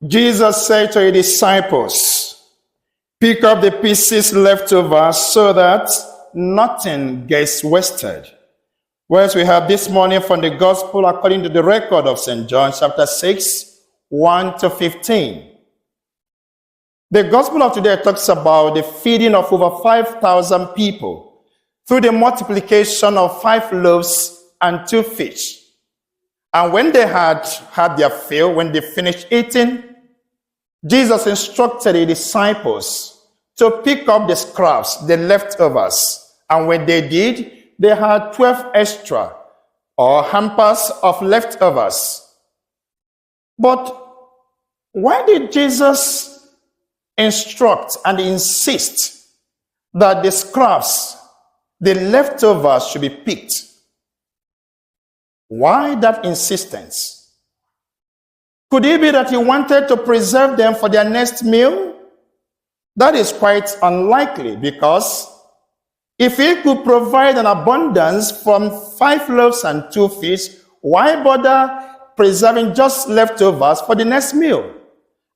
Jesus said to his disciples, pick up the pieces left over so that nothing gets wasted. Whereas we have this morning from the Gospel according to the record of St. John, chapter 6, 1 to 15. The Gospel of today talks about the feeding of over 5,000 people through the multiplication of 5 loaves and 2 fish. And when they had their fill, when they finished eating, Jesus instructed the disciples to pick up the scraps, the leftovers. And when they did, they had 12 extra or hampers of leftovers. But why did Jesus instruct and insist that the scraps, the leftovers, should be picked? Why that insistence? Could it be that he wanted to preserve them for their next meal? That is quite unlikely, because if he could provide an abundance from 5 loaves and 2 fish, why bother preserving just leftovers for the next meal?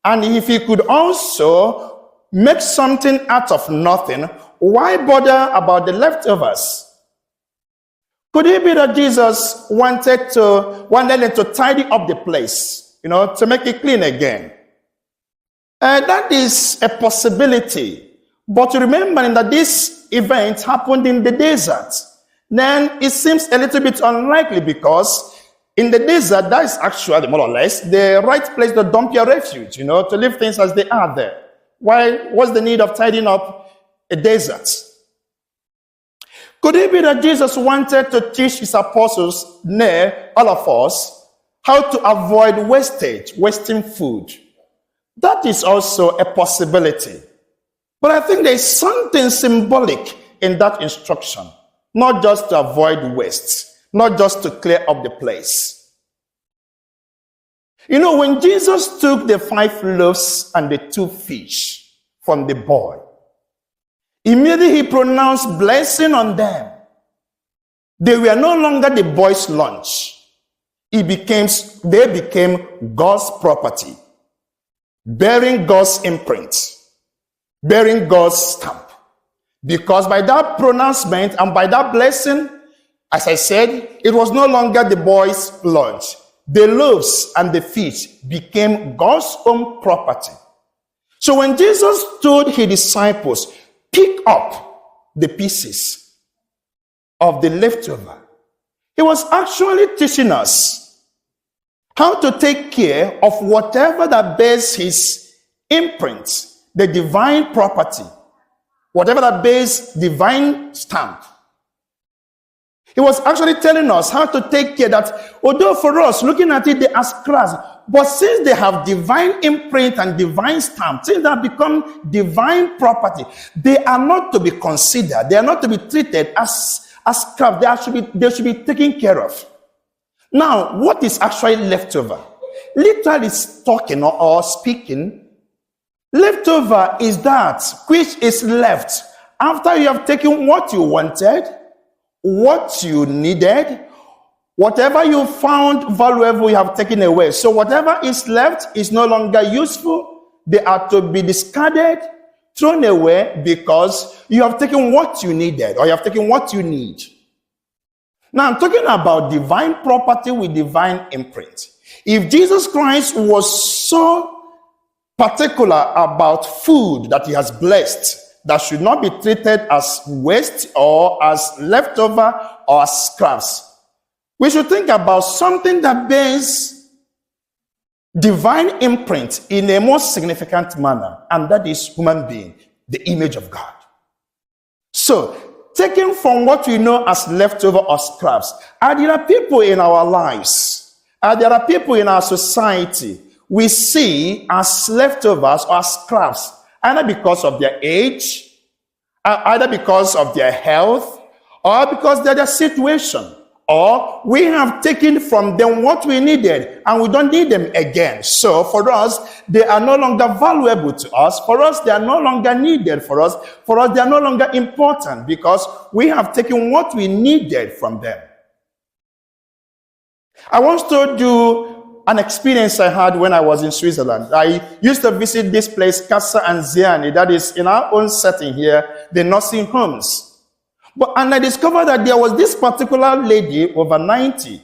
And if he could also make something out of nothing, why bother about the leftovers? Could it be that Jesus wanted them to tidy up the place, to make it clean again? That is a possibility. But remembering that this event happened in the desert, then it seems a little bit unlikely, because in the desert, that is actually more or less the right place to dump your refuge, to leave things as they are there. What's the need of tidying up a desert? Could it be that Jesus wanted to teach his apostles, all of us, how to avoid wastage, wasting food? That is also a possibility. But I think there is something symbolic in that instruction, not just to avoid waste, not just to clear up the place. When Jesus took the 5 loaves and the 2 fish from the boy, immediately he pronounced blessing on them. They were no longer the boy's lunch. They became God's property, bearing God's imprint, bearing God's stamp. Because by that pronouncement and by that blessing, as I said, it was no longer the boy's lunch. The loaves and the fish became God's own property. So when Jesus told his disciples, pick up the pieces of the leftover, he was actually teaching us how to take care of whatever that bears his imprint, the divine property, whatever that bears divine stamp. He was actually telling us how to take care that, although for us, looking at it, they are scraps, but since they have divine imprint and divine stamp, since they have become divine property, they are not to be considered, they are not to be treated as scraps. They should be taken care of. Now, what is actually leftover? Literally talking or speaking, leftover is that which is left after you have taken what you wanted, what you needed, whatever you found valuable, you have taken away. So whatever is left is no longer useful. They are to be discarded, thrown away, because you have taken what you needed or you have taken what you need. Now I'm talking about divine property with divine imprint. If Jesus Christ was so particular about food that he has blessed, that should not be treated as waste or as leftover or as scraps, we should think about something that bears divine imprint in a more significant manner, and that is human being, the image of God. So, taken from what we know as leftover or scraps, there are people in our lives, there are people in our society we see as leftovers or scraps, either because of their age, either because of their health, or because of their situation. Or we have taken from them what we needed and we don't need them again. So for us, they are no longer valuable to us. For us, they are no longer needed for us. For us, they are no longer important because we have taken what we needed from them. I once told you an experience I had when I was in Switzerland. I used to visit this place, Casa Anziani, that is in our own setting here, the nursing homes. And I discovered that there was this particular lady, over 90.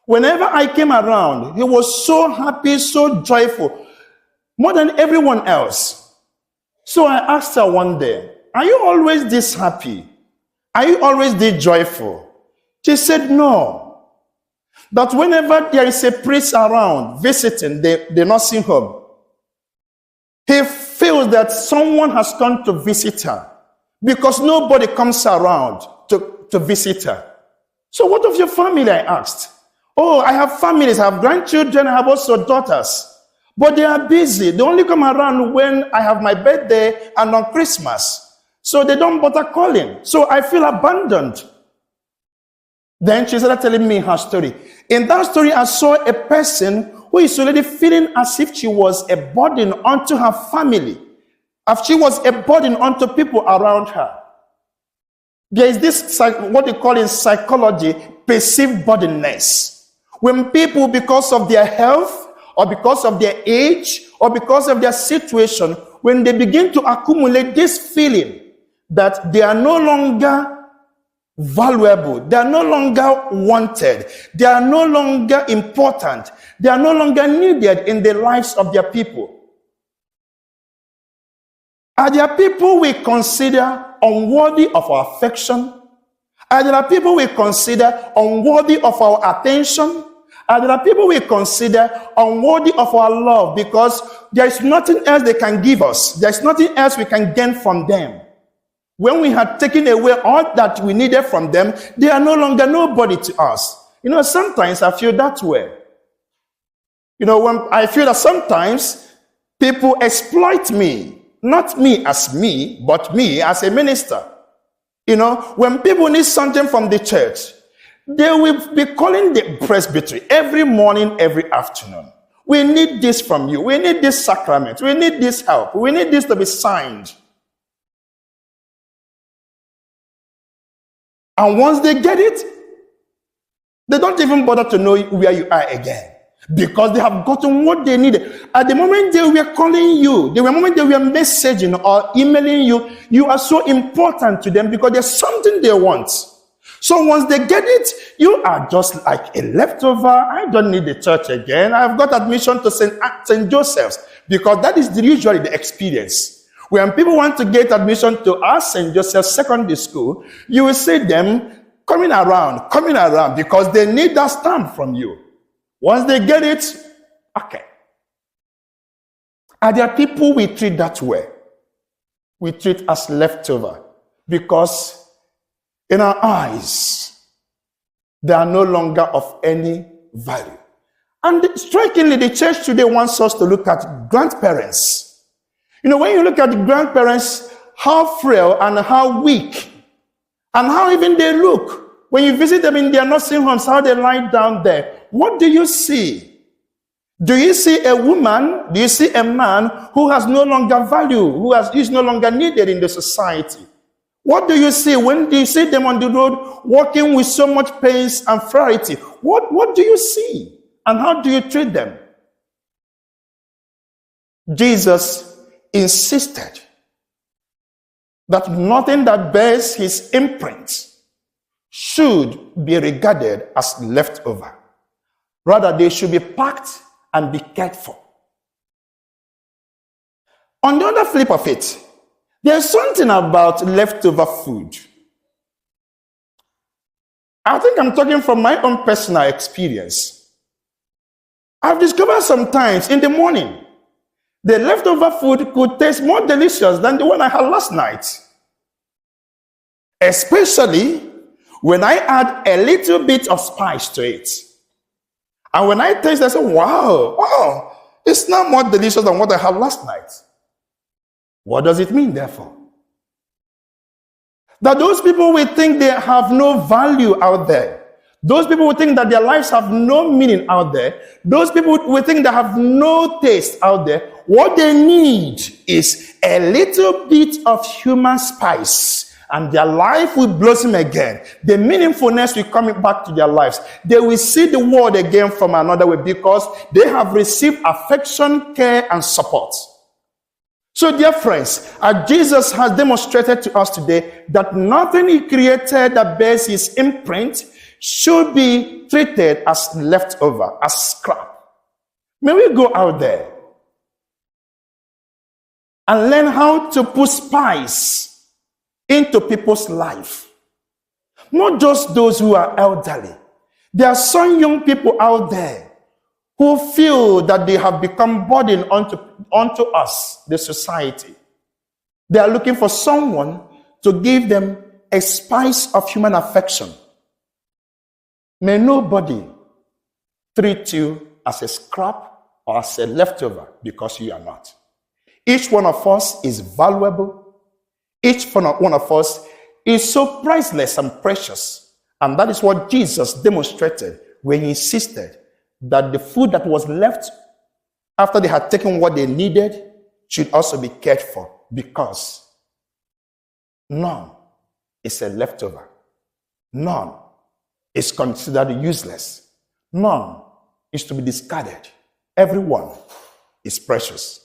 Whenever I came around, he was so happy, so joyful, more than everyone else. So I asked her one day, are you always this happy? Are you always this joyful? She said, no. That whenever there is a priest around visiting the nursing home, he feels that someone has come to visit her because nobody comes around to visit her. So what of your family, I asked. Oh, I have families, I have grandchildren, I have also daughters. But they are busy. They only come around when I have my birthday and on Christmas. So they don't bother calling. So I feel abandoned. Then she started telling me her story. In that story, I saw a person who is already feeling as if she was a burden unto her family. As she was a burden unto people around her. There is this, what they call in psychology, perceived burdenness. When people, because of their health, or because of their age, or because of their situation, when they begin to accumulate this feeling that they are no longer valuable, they are no longer wanted, they are no longer important, they are no longer needed in the lives of their people. Are there people we consider unworthy of our affection? Are there people we consider unworthy of our attention? Are there people we consider unworthy of our love because there is nothing else they can give us? There is nothing else we can gain from them. When we had taken away all that we needed from them, they are no longer nobody to us. Sometimes I feel that way. When I feel that sometimes people exploit me, not me as me, but me as a minister. When people need something from the church, they will be calling the presbytery every morning, every afternoon. We need this from you. We need this sacrament. We need this help. We need this to be signed. And once they get it, they don't even bother to know where you are again. Because they have gotten what they needed. At the moment they were calling you, the moment they were messaging or emailing you, you are so important to them because there's something they want. So once they get it, you are just like a leftover. I don't need the church again. I've got admission to St. Joseph's because that is usually the experience. When people want to get admission to our St. Joseph's Secondary School, you will see them coming around because they need that stamp from you. Once they get it, okay. Are there people we treat that way? We treat as leftover because in our eyes, they are no longer of any value. And strikingly, the church today wants us to look at grandparents. When you look at the grandparents, how frail and how weak, and how even they look. When you visit them in their nursing homes, how they lie down there, what do you see? Do you see a woman? Do you see a man who has no longer value, who is no longer needed in the society? What do you see when you see them on the road walking with so much pace and frailty? What do you see? And how do you treat them? Jesus insisted that nothing that bears his imprint should be regarded as leftover. Rather, they should be packed and be cared for. On the other flip of it, there's something about leftover food. I think I'm talking from my own personal experience. I've discovered sometimes in the morning, the leftover food could taste more delicious than the one I had last night. Especially when I add a little bit of spice to it. And when I taste it, I say, wow, it's now more delicious than what I had last night. What does it mean, therefore? That those people will think they have no value out there. Those people will think that their lives have no meaning out there. Those people will think they have no taste out there. What they need is a little bit of human spice and their life will blossom again. The meaningfulness will come back to their lives. They will see the world again from another way because they have received affection, care, and support. So, dear friends, as Jesus has demonstrated to us today that nothing he created that bears his imprint should be treated as leftover, as scrap. May we go out there and learn how to put spice into people's life. Not just those who are elderly. There are some young people out there who feel that they have become burden onto us, the society. They are looking for someone to give them a spice of human affection. May nobody treat you as a scrap or as a leftover because you are not. Each one of us is valuable. Each one of us is so priceless and precious. And that is what Jesus demonstrated when he insisted that the food that was left after they had taken what they needed should also be cared for, because none is a leftover. None is considered useless. None is to be discarded. Everyone is precious.